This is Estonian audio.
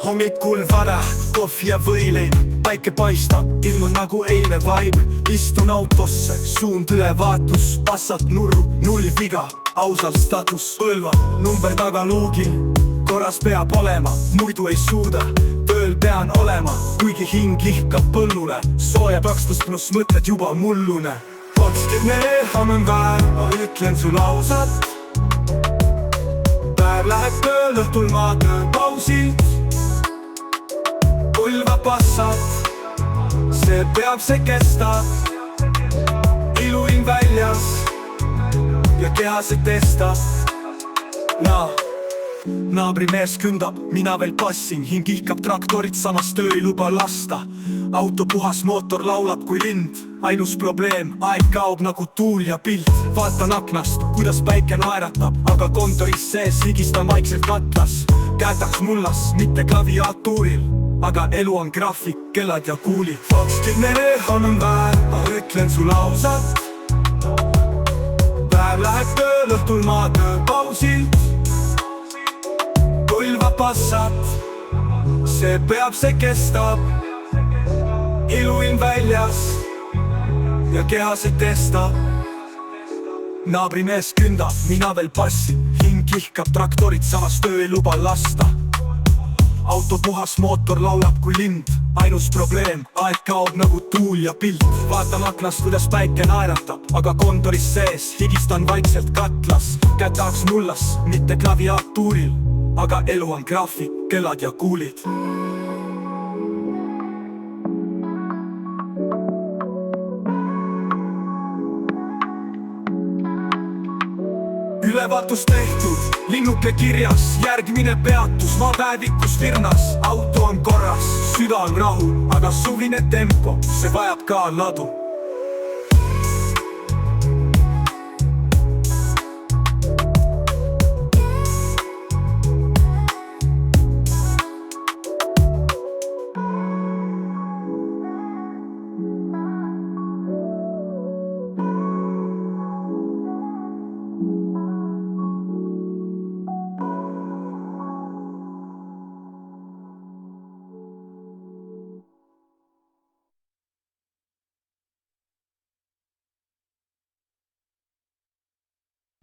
Hommikul vara, kohvi ja võileib, päike paistab, ilm on nagu eile vibe. Istun autosse, suund ülevaatus, Passat nurru, null viga, ausalt status. Põlva, number tagaluugil, korras peab olema, muidu ei suuda. Tööl pean olema, kuigi hing ihkab põllule. Sooja pakstus pluss mõtted juba mullune. Potskine hammen väär, ma ütlen sul ausalt. Päev läheb tööl, õhtul ma töö pausilt. Põlva Passat, see peab, see kestab. Iluin väljas ja keha see testab. Naabrimees kündab, mina veel passin. Hing ihkab traktorit, samas töö ei luba lasta. Auto puhas, mootor laulab kui lind. Ainus probleem, aeg kaob nagu tuul ja pilt. Vaatan aknast, kuidas päike naeratab, aga kontoris sees higistan vaikselt katlas. Kätaks mullas, mitte klaviatuuril, aga elu on graafik, kellad ja kuulid. Potskine on väär, ma ütlen sul ausalt. Päev läheb tööl, õhtul ma töö pausilt. Põlva Passat, see peab, see kestab. Iluin väljas ja keha see testab. Naabrimees kündab, mina veel passin. Hing ihkab traktorit, samas töö ei luba lasta. Auto puhas, mootor laulab kui lind. Ainus probleem, aeg kaob nagu tuul ja pilt. Vaatan aknast, kuidas päike naeratab, aga kontoris sees higistan vaikselt katlas. Kätaks mullas, mitte klaviatuuril, aga elu on graafik, kellad ja kuulid. Ülevaatus tehtud, linnuke kirjas, järgmine peatus, ma päevikus virnas. Auto on korras, süda on rahul, aga suvine tempo, see vajab ka ladu.